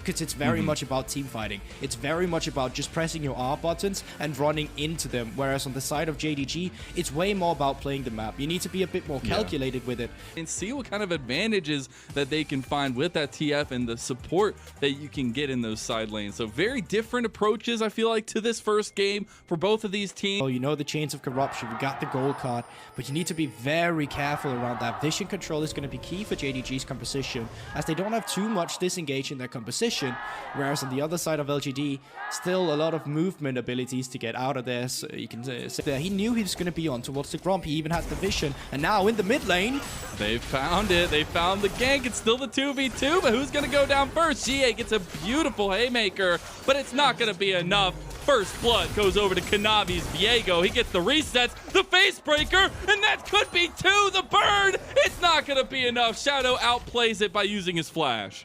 because it's very much about team fighting. It's very much about just pressing your R buttons and running into them, whereas on the side of JDG, it's way more about playing the map. You need to be a bit more calculated with it. And see what kind of advantages that they can find with that TF and the support that you can get in those side lanes. So very different approaches, I feel like, to this first game for both of these teams. Oh, you know the chains of corruption, we got the gold card, but you need to be very careful around that. Vision control is going to be key for JDG's composition, as they don't have too much disengage in their composition, whereas on the other side of LGD, still a lot of movement abilities to get out of there. So you can say there, he knew he was going to be on towards the Gromp, he even had the vision, and now in the mid lane, they found it. They found the gank. It's still the 2v2, but who's going to go down first? GA gets a beautiful haymaker, but it's not going to be enough. First blood goes over to Kanavi's Viego. He gets the resets, the face breaker, and that could be two. The burn, it's not going to be enough. Shadow outplays it by using his flash.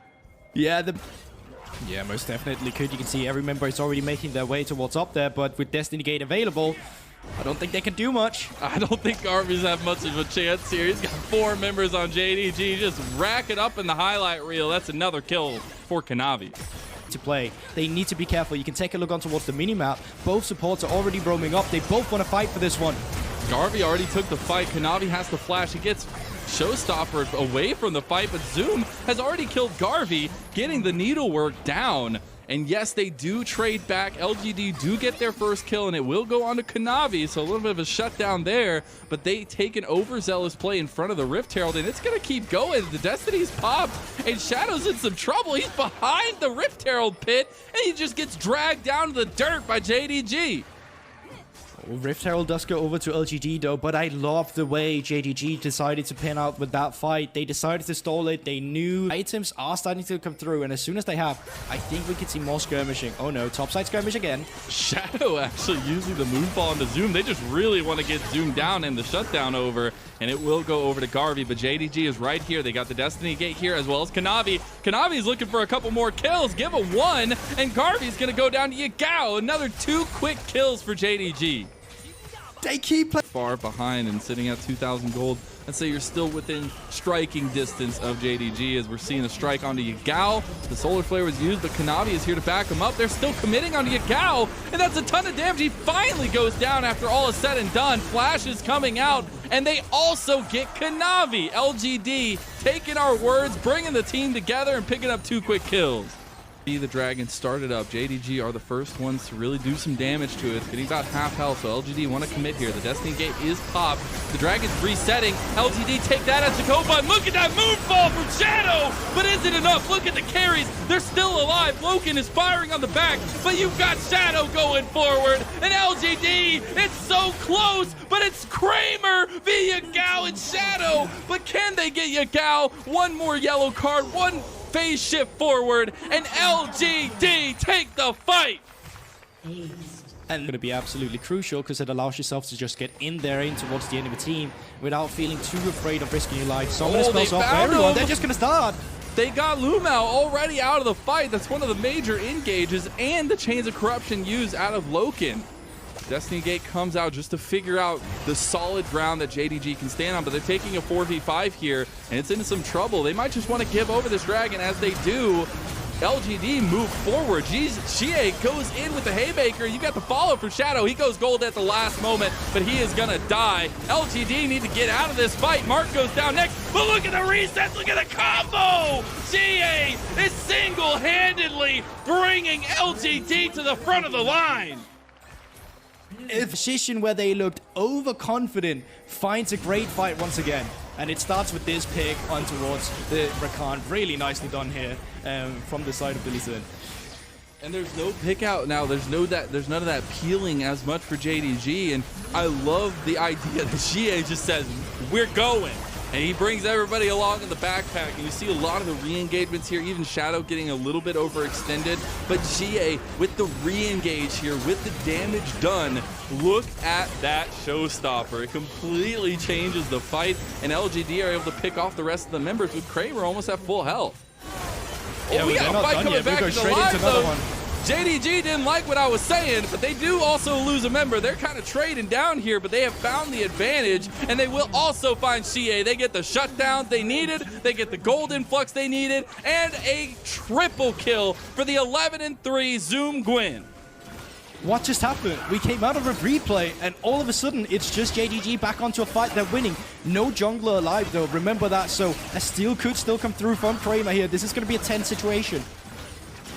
Yeah, most definitely could. You can see every member is already making their way towards up there, but with Destiny Gate available, I don't think they can do much. I don't think Garvy's have much of a chance here. He's got 4 members on JDG. Just rack it up in the highlight reel. That's another kill for Kanavi. To play, they need to be careful. You can take a look on towards the minimap. Both supports are already roaming up. They both want to fight for this one. Garvey already took the fight. Kanavi has the flash. He gets Showstopper away from the fight, but Zoom has already killed Garvey, getting the needlework down. And yes, they do trade back. LGD do get their first kill, and it will go on to Kanavi, so a little bit of a shutdown there. But they take an overzealous play in front of the Rift Herald, and it's going to keep going. The Destiny's popped, and Shadow's in some trouble. He's behind the Rift Herald pit, and he just gets dragged down to the dirt by JDG. Rift Herald does go over to LGD though, but I love the way JDG decided to pin out with that fight. They decided to stall it. They knew items are starting to come through, and as soon as they have, I think we could see more skirmishing. Oh no, topside skirmish again. Shadow actually using the moonfall into Zoom. They just really want to get Zoom down and the shutdown over, and it will go over to Garvey, but JDG is right here. They got the Destiny Gate here as well as Kanavi. Kanavi's looking for a couple more kills. Give a 1, and Garvey's going to go down to Yagao. Another 2 quick kills for JDG. They keep far behind and sitting at 2,000 gold. Let's say you're still within striking distance of JDG as we're seeing a strike onto Yagao. The Solar Flare was used, but Kanavi is here to back him up. They're still committing onto Yagao, and that's a ton of damage. He finally goes down after all is said and done. Flash is coming out, and they also get Kanavi. LGD taking our words, bringing the team together, and picking up 2 quick kills. The Dragon started up. JDG are the first ones to really do some damage to it, getting about half health, so LGD want to commit here. The Destiny Gate is popped. The Dragon's resetting. LGD take that as a go button. Look at that moonfall from Shadow! But is it enough? Look at the carries. They're still alive. Loken is firing on the back, but you've got Shadow going forward. And LGD, it's so close, but it's Kramer via Yagao and Shadow. But can they get Yagao? One more yellow card, one phase shift forward, and LGD take the fight. And going to be absolutely crucial because it allows yourself to just get in there in towards the enemy team without feeling too afraid of risking your life. So many spells off for everyone. They're just going to start. They got Lumao already out of the fight. That's one of the major engages, and the Chains of Corruption used out of Loken. Destiny Gate comes out just to figure out the solid ground that JDG can stand on, but they're taking a 4v5 here, and it's into some trouble. They might just want to give over this Dragon. As they do, LGD move forward. GA goes in with the haymaker. You got the follow from Shadow. He goes gold at the last moment, but he is gonna die. LGD need to get out of this fight. Mark goes down next, but look at the resets. Look at the combo. GA is single-handedly bringing LGD to the front of the line. A position where they looked overconfident finds a great fight once again, and it starts with this pick on towards the Rakan. Really nicely done here from the side of Billy Zinn. And there's no pick out now. There's none of that peeling as much for JDG, and I love the idea that GA just says, we're going. And he brings everybody along in the backpack, and you see a lot of the re-engagements here, even Shadow getting a little bit overextended. But GA, with the re-engage here, with the damage done, look at that showstopper. It completely changes the fight, and LGD are able to pick off the rest of the members with Kramer almost at full health. Yeah, we got a fight coming back into live, though. JDG didn't like what I was saying, but they do also lose a member. They're kind of trading down here, but they have found the advantage, and they will also find Xie. They get the shutdowns they needed, they get the gold influx they needed, and a triple kill for the 11-3 Zoom Gwyn. What just happened? We came out of a replay, and all of a sudden, it's just JDG back onto a fight. They're winning. No jungler alive, though. Remember that. So a steal could still come through from Kramer here. This is going to be a tense situation.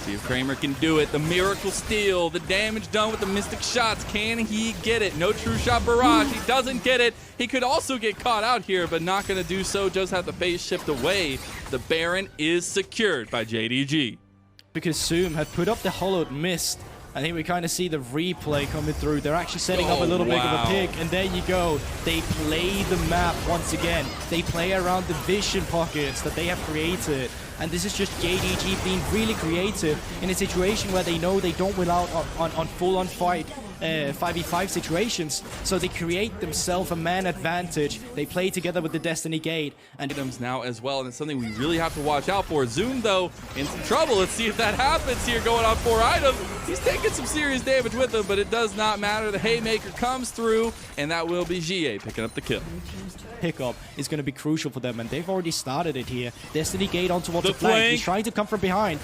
See if Kramer can do it. The miracle steal, the damage done with the mystic shots. Can he get it? No true shot barrage. He doesn't get it. He could also get caught out here, but not going to do so. Just have the phase shift away. The Baron is secured by JDG. Because Zoom had put up the hollowed mist. I think we kind of see the replay coming through. They're actually setting up a little bit of a pick, and there you go. They play the map once again. They play around the vision pockets that they have created. And this is just JDG being really creative in a situation where they know they don't win out on full-on fight 5v5 situations. So they create themselves a man advantage. They play together with the Destiny Gate. And items now as well, and it's something we really have to watch out for. Zoom, though, in some trouble. Let's see if that happens here, going on 4 items. He's taking some serious damage with him, but it does not matter. The Haymaker comes through, and that will be Xie picking up the kill. Pickup is going to be crucial for them, and they've already started it here. Destiny Gate on towards the flank. He's trying to come from behind.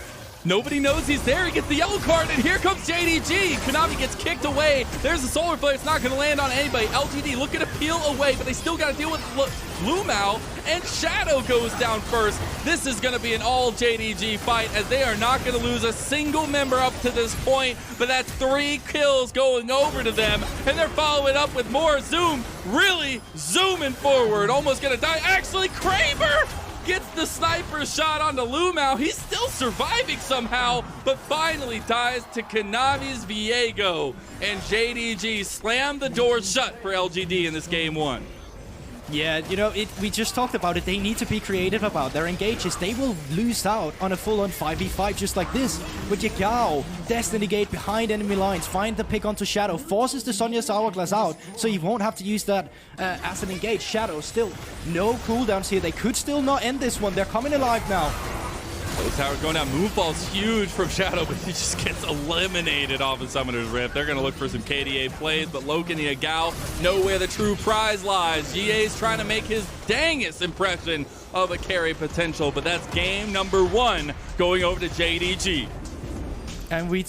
Nobody knows he's there. He gets the yellow card, and here comes JDG. Konami gets kicked away. There's a solar flare. It's not going to land on anybody. LGD looking to peel away, but they still got to deal with Lumao, and Shadow goes down first. This is going to be an all JDG fight, as they are not going to lose a single member up to this point, but that's 3 kills going over to them, and they're following up with more. Zoom really zooming forward. Almost going to die. Actually, Kramer gets the sniper shot onto Lumao. He's still surviving somehow, but finally dies to Konami's Viego. And JDG slammed the door shut for LGD in this game 1. Yeah, you know, we just talked about it. They need to be creative about their engages. They will lose out on a full-on 5v5 just like this. But Yagao, Destiny Gate behind enemy lines, find the pick onto Shadow, forces the Sonya's Hourglass out, so you won't have to use that as an engage. Shadow still no cooldowns here. They could still not end this one. They're coming alive now. Tower going down. Moonfall's huge from Shadow, but he just gets eliminated off of Summoner's Rift. They're going to look for some KDA plays, but Loken and Yagao know where the true prize lies. GA's trying to make his dangest impression of a carry potential, but that's game number 1 going over to JDG. And we